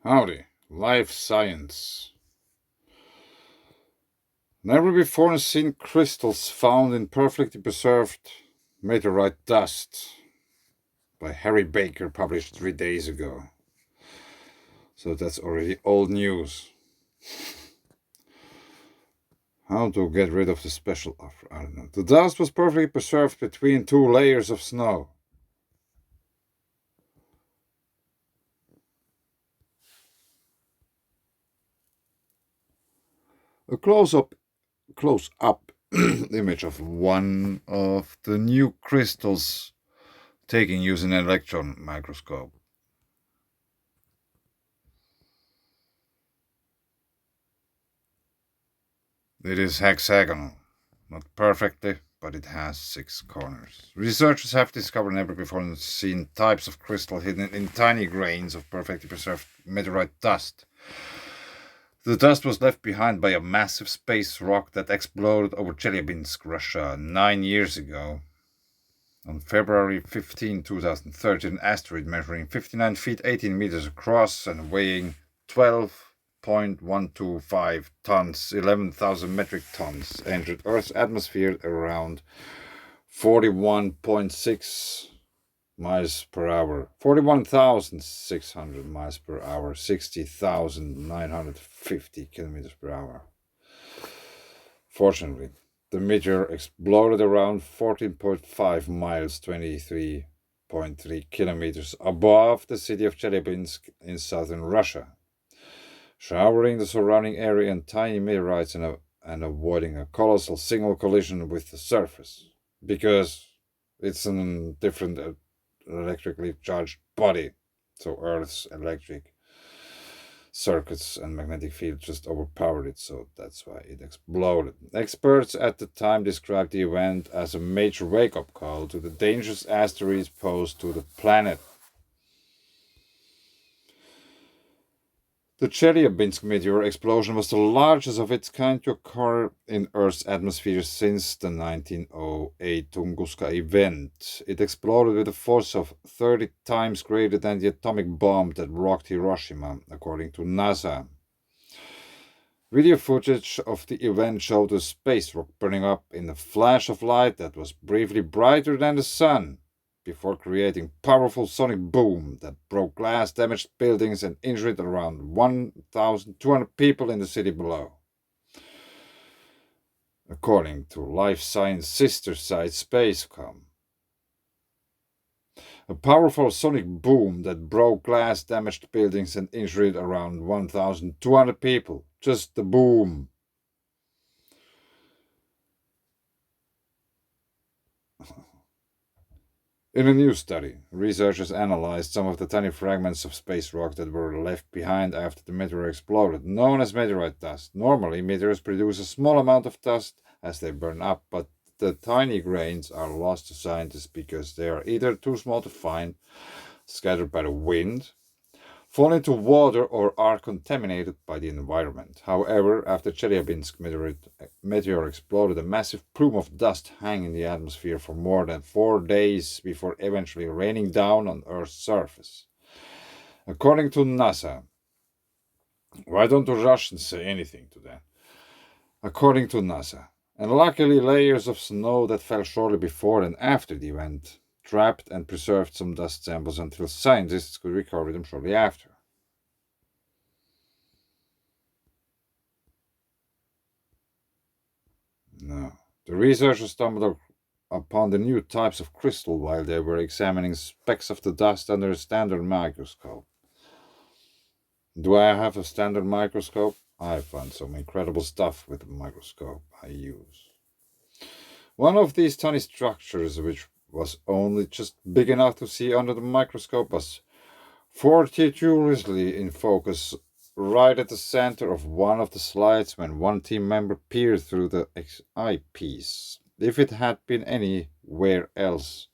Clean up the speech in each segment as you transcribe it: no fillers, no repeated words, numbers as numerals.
Howdy, life science. Never before seen crystals found in perfectly preserved meteorite dust by Harry Baker, published 3 days ago. So that's already old news. How to get rid of the special offer? I don't know. The dust was perfectly preserved between two layers of snow. A close-up image of one of the new crystals taken using an electron microscope. It is hexagonal, not perfectly, but it has 6 corners. Researchers have discovered never before seen types of crystal hidden in tiny grains of perfectly preserved meteorite dust. The dust was left behind by a massive space rock that exploded over Chelyabinsk, Russia, 9 years ago. On February 15, 2013, an asteroid measuring 59 feet 18 meters across and weighing 12.125 tons, 11,000 metric tons, entered Earth's atmosphere around 41.6 miles per hour, 41,600 miles per hour, 60,950 kilometers per hour. Fortunately, the meteor exploded around 14.5 miles, 23.3 kilometers above the city of Chelyabinsk in southern Russia, showering the surrounding area in tiny meteorites and avoiding a colossal single collision with the surface, because it's a different electrically charged body, so Earth's electric circuits and magnetic field just overpowered it, so that's why it exploded. Experts at the time described the event as a major wake-up call to the dangerous asteroids posed to the planet. The Chelyabinsk meteor explosion was the largest of its kind to occur in Earth's atmosphere since the 1908 Tunguska event. It exploded with a force of 30 times greater than the atomic bomb that rocked Hiroshima, according to NASA. Video footage of the event showed a space rock burning up in a flash of light that was briefly brighter than the sun, before creating powerful sonic boom that broke glass, damaged buildings, and injured around 1,200 people in the city below. According to Life Science sister site Spacecom. A powerful sonic boom that broke glass, damaged buildings, and injured around 1,200 people. Just the boom. In a new study, researchers analyzed some of the tiny fragments of space rock that were left behind after the meteor exploded, known as meteorite dust. Normally, meteors produce a small amount of dust as they burn up, but the tiny grains are lost to scientists because they are either too small to find, scattered by the wind, fall into water, or are contaminated by the environment. However, after Chelyabinsk meteor exploded, a massive plume of dust hung in the atmosphere for more than 4 days before eventually raining down on Earth's surface. According to NASA, why don't the Russians say anything to that? According to NASA, and luckily layers of snow that fell shortly before and after the event trapped and preserved some dust samples until scientists could recover them shortly after. No. The researchers stumbled upon the new types of crystal while they were examining specks of the dust under a standard microscope. Do I have a standard microscope? I found some incredible stuff with the microscope I use. One of these tiny structures, which was only just big enough to see under the microscope, was fortuitously in focus right at the center of one of the slides when one team member peered through the eyepiece. If it had been anywhere else,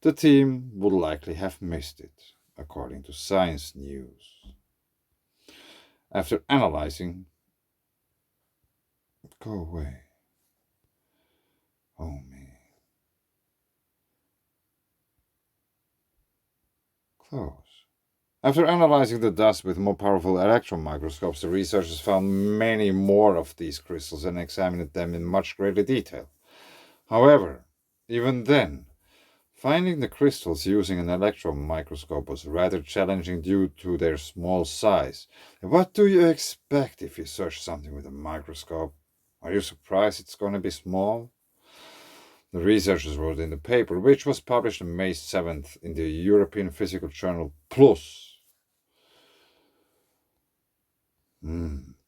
the team would likely have missed it, according to Science News. After analyzing, go away. Oh me. Close. After analyzing the dust with more powerful electron microscopes, the researchers found many more of these crystals and examined them in much greater detail. However, even then, finding the crystals using an electron microscope was rather challenging due to their small size. What do you expect if you search something with a microscope? Are you surprised it's going to be small? The researchers wrote in the paper, which was published on May 7th in the European Physical Journal Plus.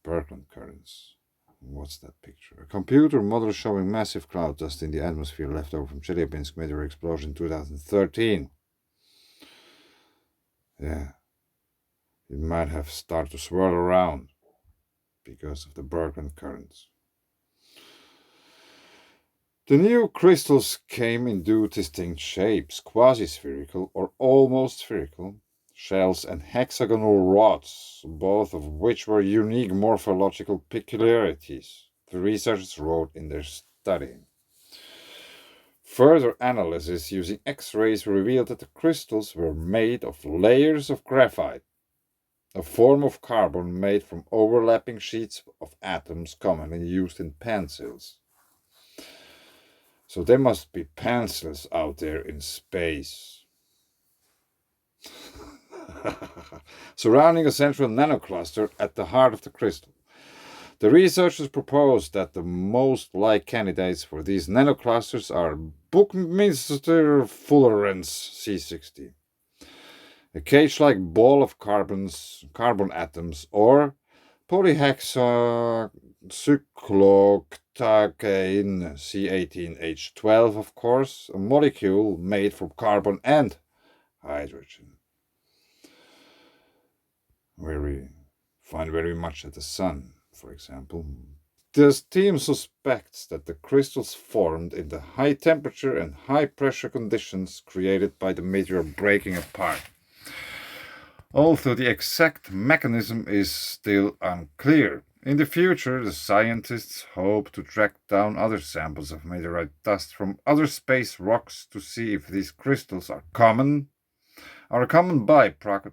Berkeley currents. What's that picture? A computer model showing massive cloud dust in the atmosphere left over from Chelyabinsk Meteor Explosion 2013. Yeah, it might have started to swirl around because of the Berkeley currents. The new crystals came in two distinct shapes, quasi-spherical or almost spherical, shells and hexagonal rods, both of which were unique morphological peculiarities, the researchers wrote in their study. Further analysis using X-rays revealed that the crystals were made of layers of graphite, a form of carbon made from overlapping sheets of atoms commonly used in pencils. So there must be pencils out there in space. Surrounding a central nanocluster at the heart of the crystal. The researchers proposed that the most likely candidates for these nanoclusters are Buckminster fullerenes C60, a cage-like ball of carbon atoms, or polyhexacyclooctanein C18H12, of course, a molecule made from carbon and hydrogen, where we find very much at the sun, for example. This team suspects that the crystals formed in the high temperature and high pressure conditions created by the meteor breaking apart. Although the exact mechanism is still unclear. In the future, the scientists hope to track down other samples of meteorite dust from other space rocks to see if these crystals are a common byproduct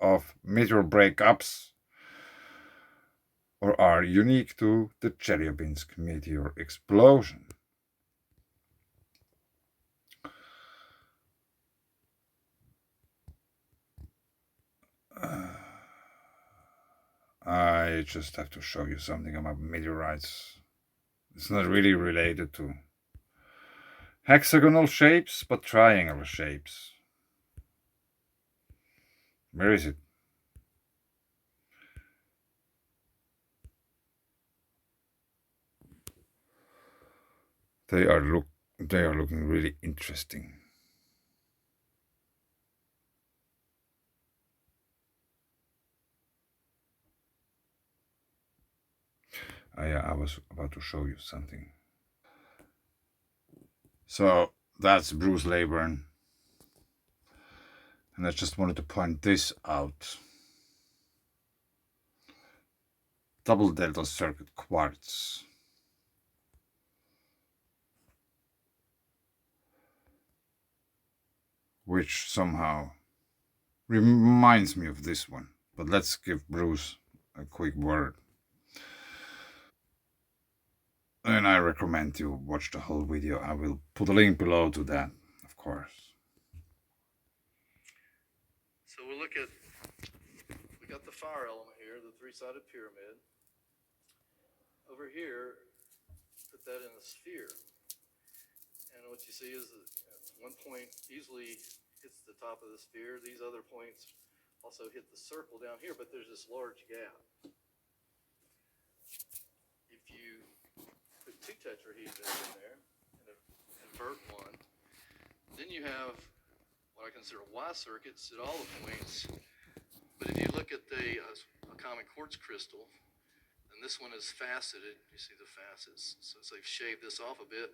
of meteor breakups or are unique to the Chelyabinsk meteor explosion. I just have to show you something about meteorites. It's not really related to hexagonal shapes, but triangular shapes. Where is it? They are looking really interesting. I was about to show you something. So that's Bruce Leybourne. And I just wanted to point this out. Double delta circuit quartz. Which somehow reminds me of this one. But let's give Bruce a quick word. And I recommend you watch the whole video. I will put a link below to that, of course. So we got the fire element here, the three-sided pyramid. Over here, put that in a sphere. And what you see is that one point easily hits the top of the sphere. These other points also hit the circle down here, but there's this large gap. If you put two tetrahedrons in there and invert one, then you have what I consider Y circuits at all the points. But if you look at the common quartz crystal, and this one is faceted, you see the facets, so they've shaved this off a bit,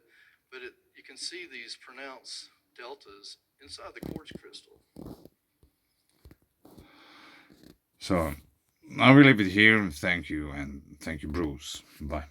but you can see these pronounced deltas inside the quartz crystal. So I will leave it here. Thank you, and thank you, Bruce. Bye.